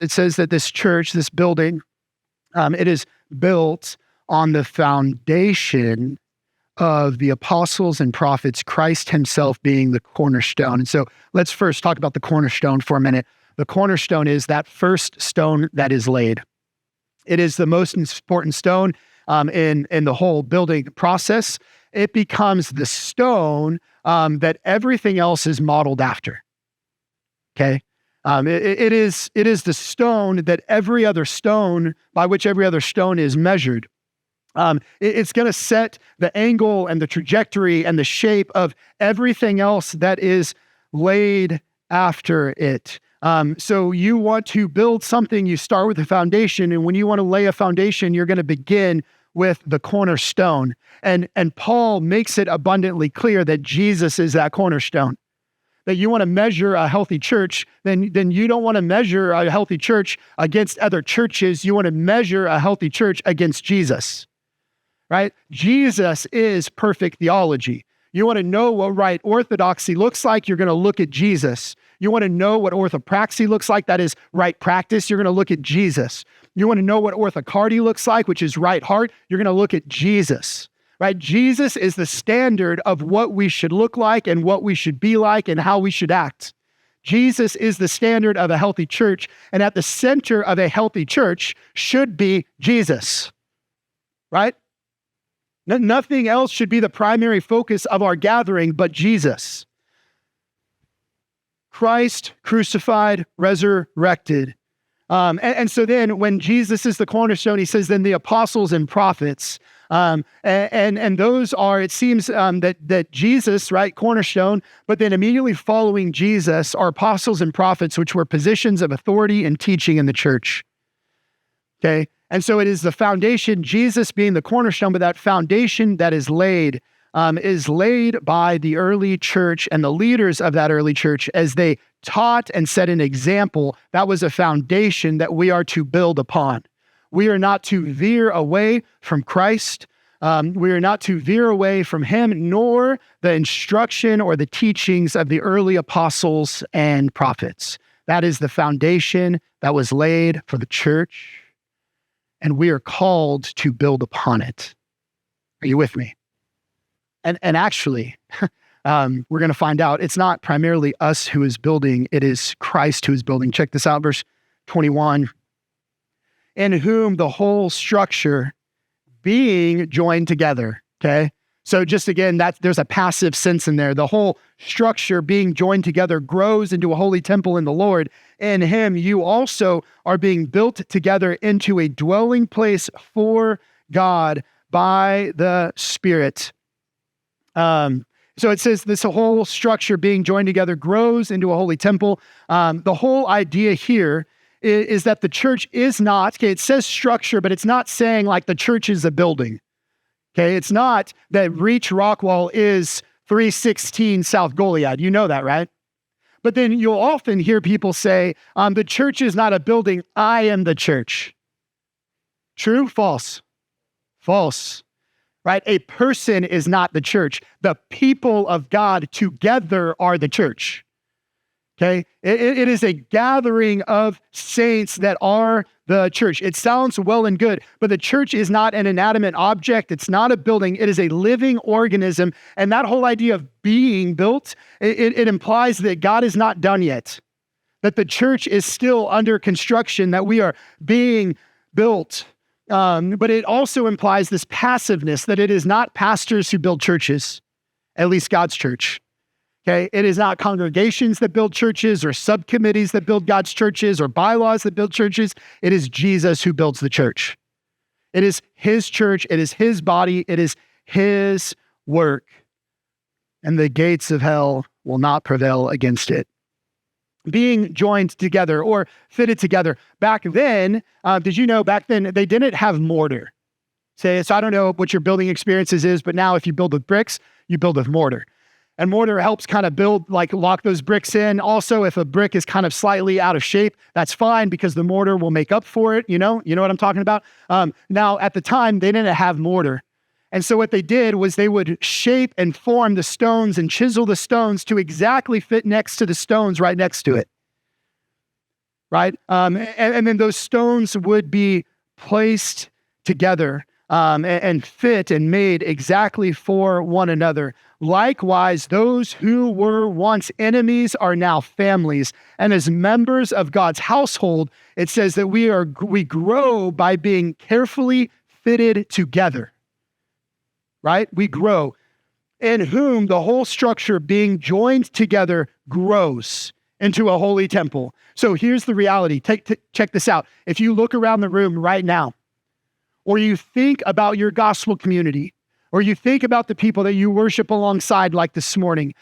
It says that this church, this building, it is built on the foundation of the apostles and prophets, Christ himself being the cornerstone. And so let's first talk about the cornerstone for a minute. The cornerstone is that first stone that is laid. It is the most important stone in the whole building process. It becomes the stone that everything else is modeled after. Okay? It is the stone that every other stone, by which every other stone is measured. It's going to set the angle and the trajectory and the shape of everything else that is laid after it. So you want to build something, you start with a foundation, and when you want to lay a foundation, you're going to begin with the cornerstone. And Paul makes it abundantly clear that Jesus is that cornerstone. That you want to measure a healthy church, then you don't want to measure a healthy church against other churches. You want to measure a healthy church against Jesus, right? Jesus is perfect theology. You want to know what right orthodoxy looks like, you're going to look at Jesus. You want to know what orthopraxy looks like, that is right practice, you're going to look at Jesus. You want to know what orthocardy looks like, which is right heart, you're going to look at Jesus. Right? Jesus is the standard of what we should look like and what we should be like and how we should act. Jesus is the standard of a healthy church, and at the center of a healthy church should be Jesus. Right? Nothing else should be the primary focus of our gathering but Jesus. Christ crucified, resurrected. And so then when Jesus is the cornerstone, he says then the apostles and prophets. And those are, it seems that Jesus, right, cornerstone, but then immediately following Jesus are apostles and prophets, which were positions of authority and teaching in the church. Okay. And so it is the foundation, Jesus being the cornerstone, but that foundation that is laid by the early church and the leaders of that early church as they taught and set an example. That was a foundation that we are to build upon. We are not to veer away from Christ. We are not to veer away from him, nor the instruction or the teachings of the early apostles and prophets. That is the foundation that was laid for the church, and we are called to build upon it. Are you with me? And actually, we're going to find out it's not primarily us who is building, it is Christ who is building. Check this out, verse 21. In whom the whole structure being joined together, okay? So just again, there's a passive sense in there. The whole structure being joined together grows into a holy temple in the Lord. In him, you also are being built together into a dwelling place for God by the Spirit. So it says this whole structure being joined together grows into a holy temple. The whole idea here is that the church is not, okay, it says structure, but it's not saying like the church is a building. Okay, it's not that Reach Rockwall is 316 South Goliad. You know that, right? But then you'll often hear people say, the church is not a building, I am the church. True? False? False. Right? A person is not the church. The people of God together are the church. Okay? It is a gathering of saints that are the church. It sounds well and good, but the church is not an inanimate object. It's not a building. It is a living organism. And that whole idea of being built, it implies that God is not done yet, that the church is still under construction, that we are being built. But it also implies this passiveness, that it is not pastors who build churches, at least God's church. Okay, it is not congregations that build churches or subcommittees that build God's churches or bylaws that build churches. It is Jesus who builds the church. It is his church. It is his body. It is his work. And the gates of hell will not prevail against it. Being joined together or fitted together. Back then, did you know back then they didn't have mortar? So I don't know what your building experiences is, but now if you build with bricks, you build with mortar. And mortar helps kind of lock those bricks in. Also, if a brick is kind of slightly out of shape, that's fine because the mortar will make up for it. You know what I'm talking about? Now, at the time, they didn't have mortar. And so what they did was they would shape and form the stones and chisel the stones to exactly fit next to the stones right next to it. right? And then those stones would be placed together and fit and made exactly for one another. Likewise, those who were once enemies are now families. And as members of God's household, it says that we grow by being carefully fitted together, right? We grow, in whom the whole structure being joined together grows into a holy temple. So here's the reality. Check this out. If you look around the room right now, or you think about your gospel community, or you think about the people that you worship alongside like this morning,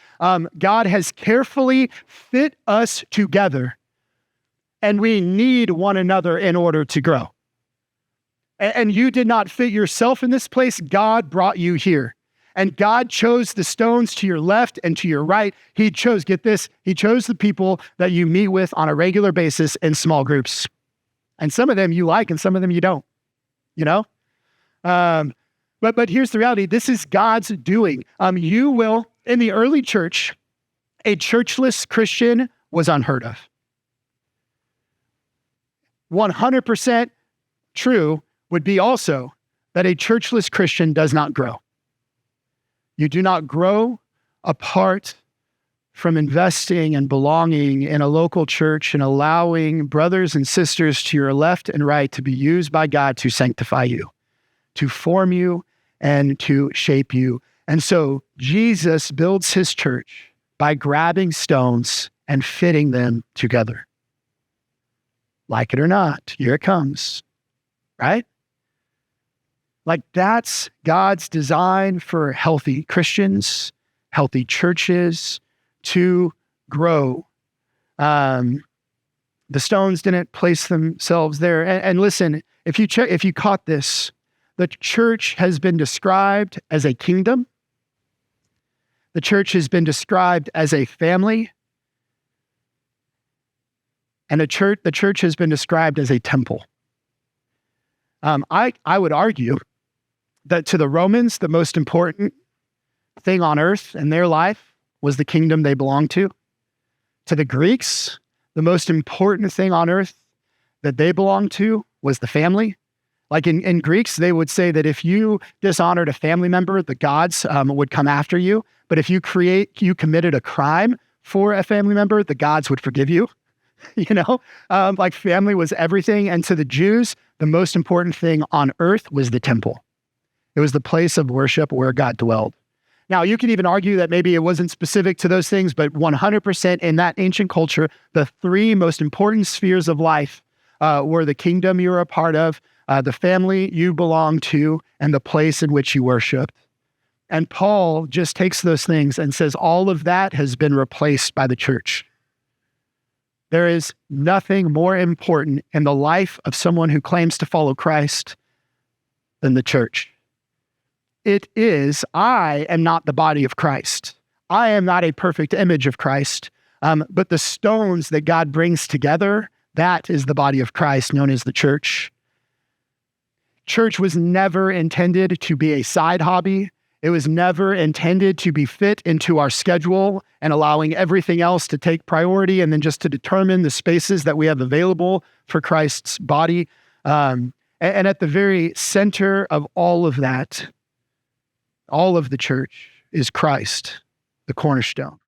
God has carefully fit us together, and we need one another in order to grow. And you did not fit yourself in this place. God brought you here. And God chose the stones to your left and to your right. He chose, get this, he chose the people that you meet with on a regular basis in small groups. And some of them you like and some of them you don't, you know? But here's the reality. This is God's doing. You will, in the early church, a churchless Christian was unheard of. 100% true would be also that a churchless Christian does not grow. You do not grow apart from investing and belonging in a local church and allowing brothers and sisters to your left and right to be used by God to sanctify you, to form you, and to shape you. And so Jesus builds his church by grabbing stones and fitting them together. Like it or not, here it comes, right? Like that's God's design for healthy Christians, healthy churches to grow. The stones didn't place themselves there. And listen, if you caught this, the church has been described as a kingdom. The church has been described as a family. And the church has been described as a temple. I would argue that to the Romans, the most important thing on earth in their life was the kingdom they belonged to. To the Greeks, the most important thing on earth that they belonged to was the family. Like in Greeks, they would say that if you dishonored a family member, the gods would come after you. But if you committed a crime for a family member, the gods would forgive you. You know, like family was everything. And to the Jews, the most important thing on earth was the temple. It was the place of worship where God dwelled. Now, you could even argue that maybe it wasn't specific to those things, but 100% in that ancient culture, the three most important spheres of life were the kingdom you were a part of, the family you belonged to, and the place in which you worshiped. And Paul just takes those things and says all of that has been replaced by the church. There is nothing more important in the life of someone who claims to follow Christ than the church. I am not the body of Christ. I am not a perfect image of Christ, but the stones that God brings together, that is the body of Christ known as the church. Church was never intended to be a side hobby. It was never intended to be fit into our schedule and allowing everything else to take priority and then just to determine the spaces that we have available for Christ's body. And at the very center of all of that, all of the church is Christ, the cornerstone.